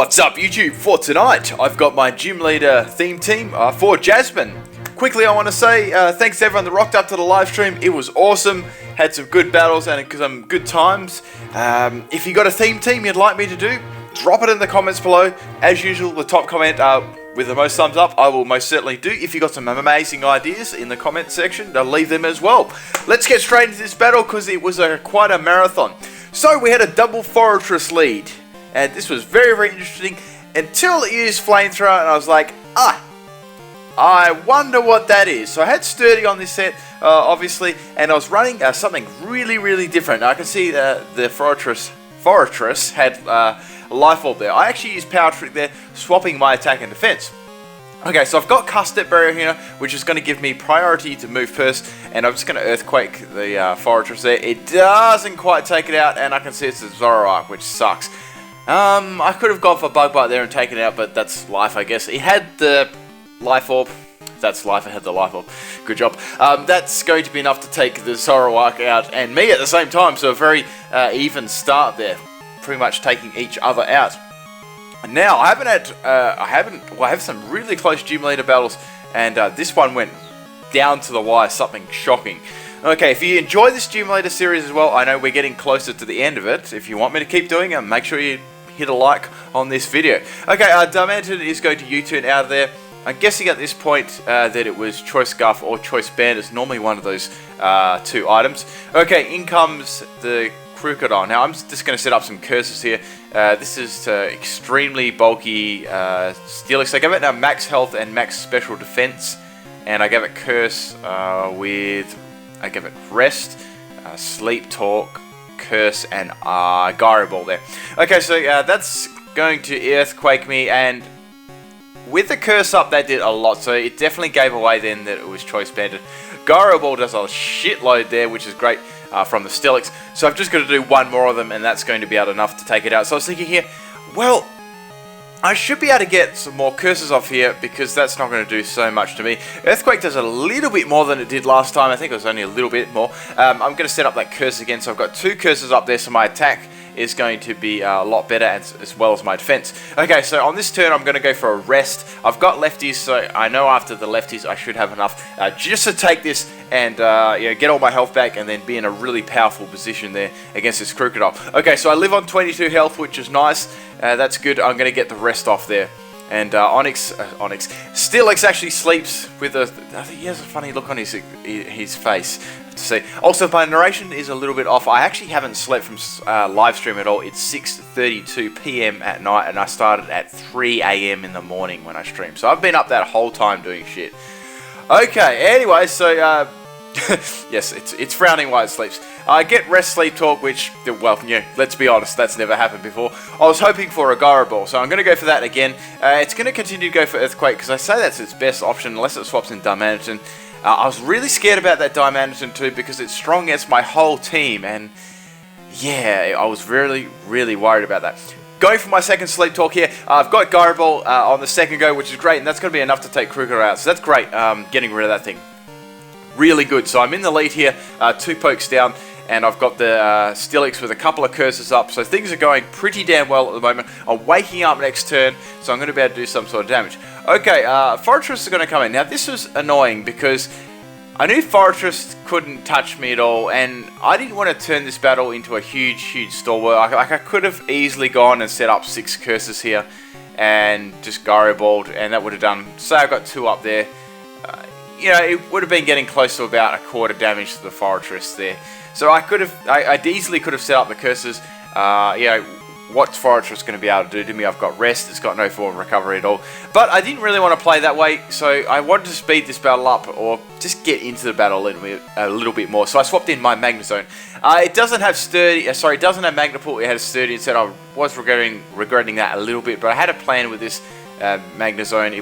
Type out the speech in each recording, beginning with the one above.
What's up YouTube? For tonight, I've got my gym leader theme team for Jasmine. Quickly, I want to say thanks to everyone that rocked up to the live stream. It was awesome. Had some good battles and some good times. If you got a theme team you'd like me to do, drop it in the comments below. As usual, the top comment with the most thumbs up, I will most certainly do. If you got some amazing ideas in the comment section, I'll leave them as well. Let's get straight into this battle because it was quite a marathon. So we had a double fortress lead. And this was very, very interesting until it used flamethrower, and I was like, I wonder what that is. So I had sturdy on this set, obviously, and I was running something really, really different. Now, I can see the fortress had a life orb there. I actually used power trick there, swapping my attack and defense. Okay, so I've got custard barrier here, which is going to give me priority to move first, and I'm just going to earthquake the fortress there. It doesn't quite take it out, and I can see it's a Zoroark, which sucks. I could have gone for Bug Bite there and taken it out, but that's life, I guess. It had the life orb. That's life, it had the life orb. Good job. That's going to be enough to take the Zoroark out and me at the same time, so a very even start there. Pretty much taking each other out. Now, I have some really close gym leader battles, and this one went down to the wire, something shocking. Okay, if you enjoy this gym leader series as well, I know we're getting closer to the end of it. If you want me to keep doing it, make sure you hit a like on this video. Okay, Diamantid is going to U-turn out of there. I'm guessing at this point that it was Choice Scarf or Choice Band. It's normally one of those two items. Okay, in comes the Crocodile. Now, I'm just going to set up some curses here. This is extremely bulky Steelix. I gave it max health and max special defense. And I gave it Curse I gave it Rest, Sleep Talk, Curse, and Gyro Ball there. Okay, so that's going to Earthquake me, and with the Curse up, that did a lot, so it definitely gave away then that it was Choice Banded. Gyro Ball does a shitload there, which is great from the Steelix, so I've just got to do one more of them, and that's going to be enough to take it out. So I was thinking here, well, I should be able to get some more curses off here because that's not going to do so much to me. Earthquake does a little bit more than it did last time. I think it was only a little bit more. I'm going to set up that curse again. So I've got two curses up there, so my attack is going to be a lot better as well as my defense. Okay, so on this turn I'm going to go for a rest. I've got lefties, so I know after the lefties I should have enough just to take this and get all my health back and then be in a really powerful position there against this Crocodile. Okay, so I live on 22 health, which is nice. That's good. I'm going to get the rest off there. And Steelix actually sleeps with I think he has a funny look on his face to see. Also, my narration is a little bit off. I actually haven't slept from live stream at all. It's 6:32 p.m. at night, and I started at 3 a.m. in the morning when I streamed. So I've been up that whole time doing shit. Okay, anyway, so yes, it's frowning while it sleeps. I get Rest, Sleep, Talk, which, well, yeah, let's be honest, that's never happened before. I was hoping for a Gyro Ball, so I'm going to go for that again. It's going to continue to go for Earthquake, because I say that's its best option, unless it swaps in Diamantid. I was really scared about that Diamantid too, because it's strong against my whole team, and yeah, I was really, really worried about that. Going for my second Sleep Talk here, I've got Gyro Ball on the second go, which is great, and that's going to be enough to take Crocodile out, so that's great, getting rid of that thing. Really good. So I'm in the lead here, 2 pokes down, and I've got the Steelix with a couple of curses up, so things are going pretty damn well at the moment. I'm waking up next turn, so I'm going to be able to do some sort of damage. Okay, Fortress is going to come in. Now this was annoying because I knew Fortress couldn't touch me at all, and I didn't want to turn this battle into a huge, huge stalwart. I could have easily gone and set up 6 curses here and just Gyro Balled, and that would have done, say I got 2 up there. It would have been getting close to about a quarter damage to the Fortress there. So I easily could have set up the curses. What's Fortress going to be able to do to me? I've got Rest, it's got no form of recovery at all. But I didn't really want to play that way, so I wanted to speed this battle up or just get into the battle a little bit more. So I swapped in my Magnezone. It doesn't have Sturdy, it doesn't have Magnapool, it has Sturdy instead. I was regretting that a little bit, but I had a plan with this Magnezone.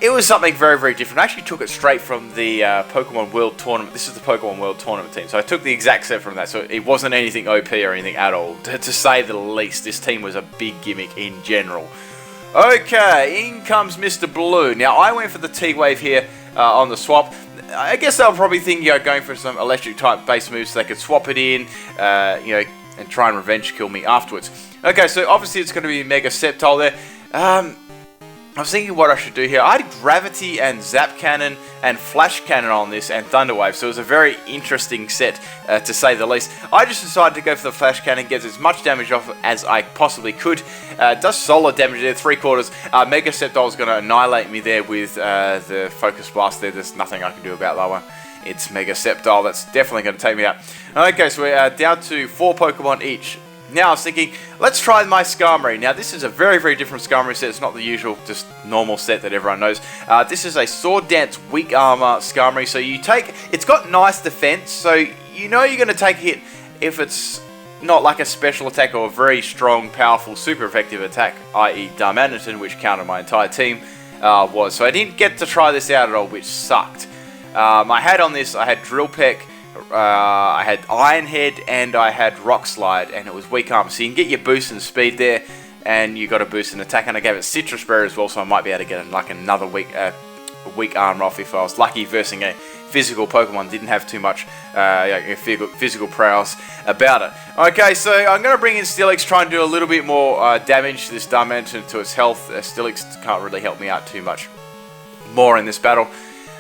It was something very, very different. I actually took it straight from the Pokemon World Tournament. This is the Pokemon World Tournament team. So I took the exact set from that. So it wasn't anything OP or anything at all. To say the least, this team was a big gimmick in general. Okay, in comes Mr. Blue. Now, I went for the T-Wave here on the swap. I guess they were probably thinking going for some electric type base moves so they could swap it in, and try and revenge kill me afterwards. Okay, so obviously it's going to be Mega Sceptile there. I was thinking what I should do here. I had Gravity and Zap Cannon and Flash Cannon on this and Thunder Wave, so it was a very interesting set to say the least. I just decided to go for the Flash Cannon, gets as much damage off as I possibly could. Does solid damage there, 3/4. Mega Sceptile is going to annihilate me there with the Focus Blast there. There's nothing I can do about that one. It's Mega Sceptile, that's definitely going to take me out. Okay, so we're down to 4 Pokemon each. Now I was thinking, let's try my Skarmory. Now this is a very, very different Skarmory set. It's not the usual, just normal set that everyone knows. This is a Sword Dance Weak Armor Skarmory. So you take, it's got nice defense, so you know you're going to take a hit if it's not like a special attack or a very strong, powerful, super effective attack, i.e. Darmanitan, which countered my entire team was. So I didn't get to try this out at all, which sucked. I had on this, I had Drill Peck, I had Iron Head, and I had Rock Slide, and it was weak armor. So you can get your boost in speed there, and you got a boost in attack. And I gave it Citrus Berry as well, so I might be able to get like another weak armor off if I was lucky versing a physical Pokemon. Didn't have too much physical prowess about it. Okay, so I'm going to bring in Steelix, try and do a little bit more damage to this Darmanitan to its health. Steelix can't really help me out too much more in this battle.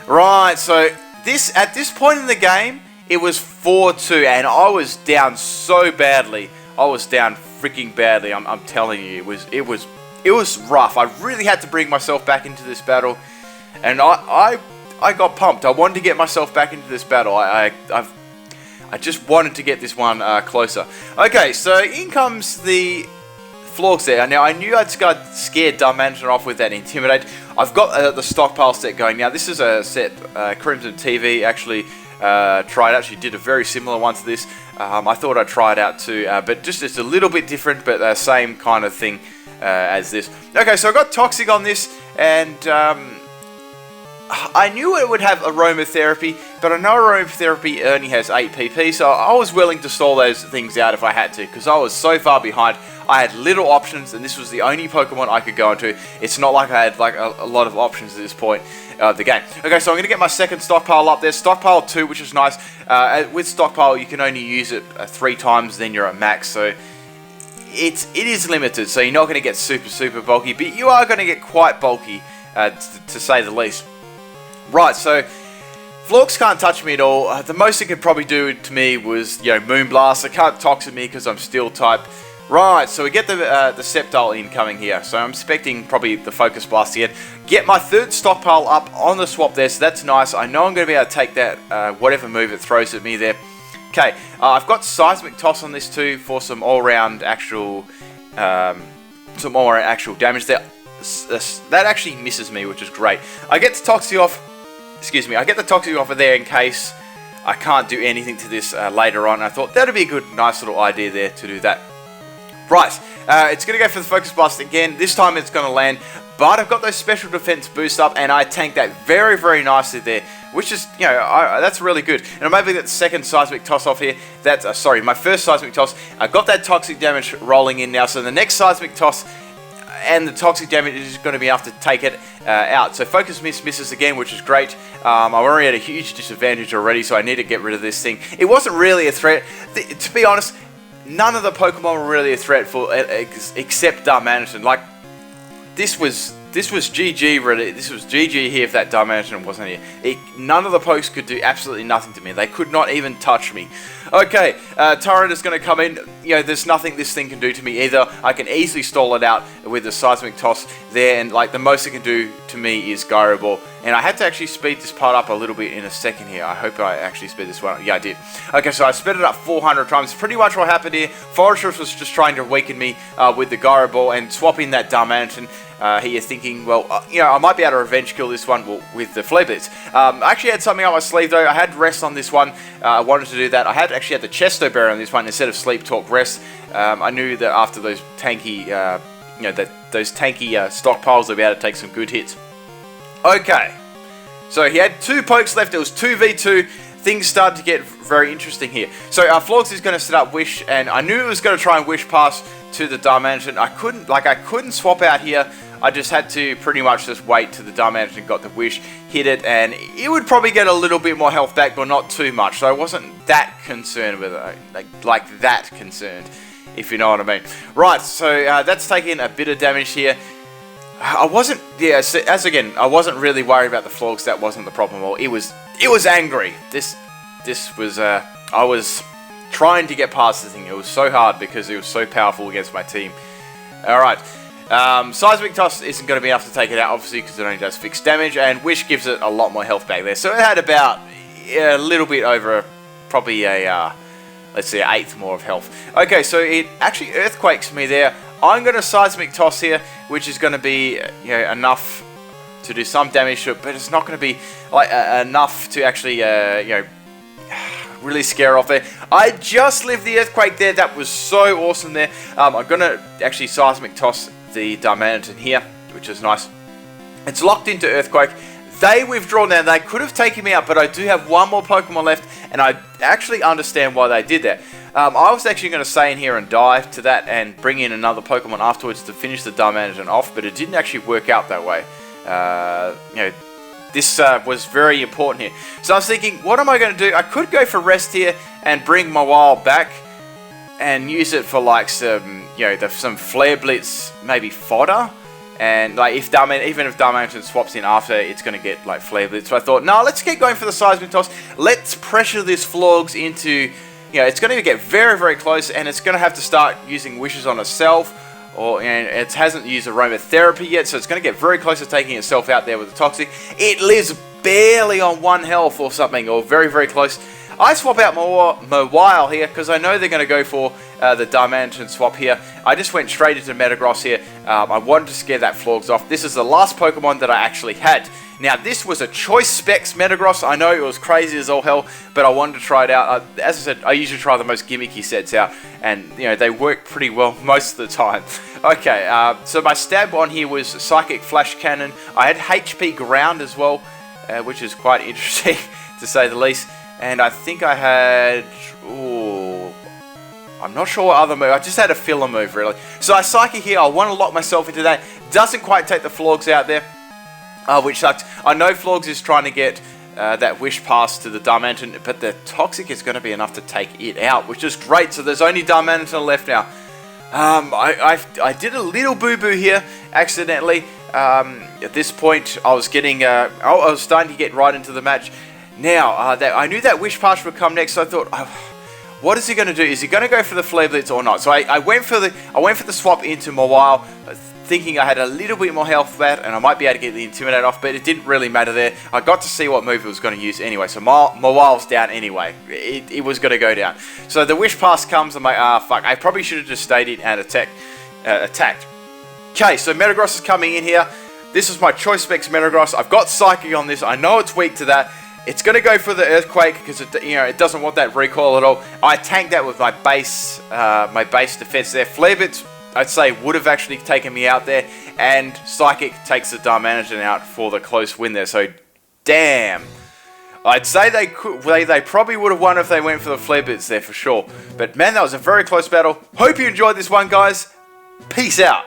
Right, so at this point in the game, it was 4-2, and I was down so badly. I was down freaking badly. I'm telling you, it was rough. I really had to bring myself back into this battle, and I got pumped. I wanted to get myself back into this battle. I just wanted to get this one closer. Okay, so in comes the Florks there. Now I knew I'd scared Darmanitan off with that Intimidate. I've got the stockpile set going. Now this is a set Crimson TV actually tried out. She did a very similar one to this. I thought I'd try it out too, but just it's a little bit different, but same kind of thing as this. Okay, so I got Toxic on this, and I knew it would have Aromatherapy, but I know Aromatherapy only has 8 PP, so I was willing to stall those things out if I had to, because I was so far behind. I had little options, and this was the only Pokemon I could go into. It's not like I had like a lot of options at this point of the game. Okay, so I'm going to get my second stockpile up there. Stockpile 2, which is nice. With stockpile, you can only use it 3 times, then you're at max, so it is limited. So you're not going to get super bulky, but you are going to get quite bulky, to say the least. Right, so Florks can't touch me at all. The most it could probably do to me was, Moonblast. It can't toxic me because I'm Steel type. Right, so we get the Sceptile incoming here. So I'm expecting probably the Focus Blast again. Get my third stockpile up on the swap there, so that's nice. I know I'm going to be able to take that, whatever move it throws at me there. Okay, I've got Seismic Toss on this too for some all-round actual damage there. That actually misses me, which is great. I get the Toxic off. I get the Toxic off of there in case I can't do anything to this later on. I thought that'd be a good, nice little idea there to do that. Right, it's going to go for the Focus Blast again. This time it's going to land, but I've got those special defense boosts up, and I tanked that very, very nicely there, which is, that's really good. And I'm able to get the second Seismic Toss off here. That's, my first Seismic Toss. I got that Toxic damage rolling in now, so the next Seismic Toss and the Toxic damage is going to be enough to take it out. So Focus Miss misses again, which is great. I'm already at a huge disadvantage already, so I need to get rid of this thing. It wasn't really a threat. To be honest, none of the Pokemon were really a threat for except Darmanitan. Like, this was GG really. This was GG here if that Darmanitan wasn't here. None of the pokes could do absolutely nothing to me. They could not even touch me. Okay, Tyrant is going to come in. There's nothing this thing can do to me either. I can easily stall it out with the Seismic Toss there, and like the most it can do to me is Gyro Ball. And I had to actually speed this part up a little bit in a second here. I hope I actually sped this one up. Yeah, I did. Okay, so I sped it up 400 times. Pretty much what happened here. Forretress was just trying to weaken me with the Gyro Ball and swap in that Darmanitan. Here thinking, well, I might be able to revenge kill this one with the Flare Blitz. I actually had something on my sleeve though. I had Rest on this one. I wanted to do that. I had actually had the Chesto Berry on this one instead of Sleep Talk Rest. I knew that after those tanky, stockpiles, I'd be able to take some good hits. Okay, so he had 2 pokes left. It was 2v2. Things started to get very interesting here. So Florks is going to set up Wish, and I knew it was going to try and Wish Pass to the Darmanitan. I couldn't swap out here. I just had to pretty much just wait till the Darmanitan got the Wish, hit it, and it would probably get a little bit more health back, but not too much. So I wasn't that concerned with it, like that concerned. if you know what I mean. Right, so that's taking a bit of damage here. I wasn't really worried about the flogs. That wasn't the problem at all. It was angry. This was, I was trying to get past the thing. It was so hard because it was so powerful against my team. Alright, Seismic Toss isn't going to be enough to take it out, obviously, because it only does fixed damage, and Wish gives it a lot more health back there. So it had about a little bit over, probably a, let's see, an eighth more of health. Okay, so it actually Earthquakes me there. I'm going to Seismic Toss here, which is going to be, enough to do some damage to it, but it's not going to be like enough to actually, really scare off there. I just lived the Earthquake there. That was so awesome there. I'm going to actually Seismic Toss the Diamantine here, which is nice. It's locked into Earthquake. They withdraw now. They could have taken me out, but I do have one more Pokemon left, and I actually understand why they did that. I was actually going to stay in here and die to that and bring in another Pokemon afterwards to finish the Diamantine off, but it didn't actually work out that way. This was very important here. So I was thinking, what am I going to do? I could go for Rest here and bring Mawile back and use it for like some, some Flare Blitz, maybe fodder. And like even if Diamantine swaps in after, it's going to get like Flare Blitz. So I thought, no, let's keep going for the Seismic Toss. Let's pressure this Flogs into, it's going to get very, very close, and it's going to have to start using Wishes on itself. And it hasn't used Aromatherapy yet, so it's going to get very close to taking itself out there with the Toxic. It lives barely on 1 health or something, or very, very close. I swap out Mawile here, because I know they're going to go for the Diamantine swap here. I just went straight into Metagross here. I wanted to scare that Flogs off. This is the last Pokemon that I actually had. Now, this was a Choice Specs Metagross. I know it was crazy as all hell, but I wanted to try it out. As I said, I usually try the most gimmicky sets out, and they work pretty well most of the time. Okay, so my stab on here was Psychic Flash Cannon. I had HP Ground as well, which is quite interesting to say the least. And I think I had, I'm not sure what other move. I just had a filler move, really. So I Psychic here. I want to lock myself into that. Doesn't quite take the Flogs out there, which sucks. I know Flogs is trying to get that Wish Pass to the Diamantine, but the Toxic is going to be enough to take it out, which is great. So there's only Diamantine left now. I did a little boo-boo here, accidentally. At this point, I was getting, I was starting to get right into the match. Now, I knew that Wish Pass would come next, so I thought, what is he going to do? Is he going to go for the Flare Blitz or not? So I went for the swap into Mawile, thinking I had a little bit more health that, and I might be able to get the Intimidate off, but it didn't really matter there. I got to see what move it was going to use anyway, so Mawile's down anyway. It was going to go down. So the Wish Pass comes, I'm like, fuck, I probably should have just stayed in and attacked. Okay, so Metagross is coming in here. This is my Choice Specs Metagross. I've got Psychic on this. I know it's weak to that. It's going to go for the Earthquake because it doesn't want that recoil at all. I tanked that with my base defense there. Flare Blitz, I'd say, would have actually taken me out there, and Psychic takes the Diamantine out for the close win there. So, damn. I'd say they probably would have won if they went for the Flare Blitz there for sure. But man, that was a very close battle. Hope you enjoyed this one, guys. Peace out.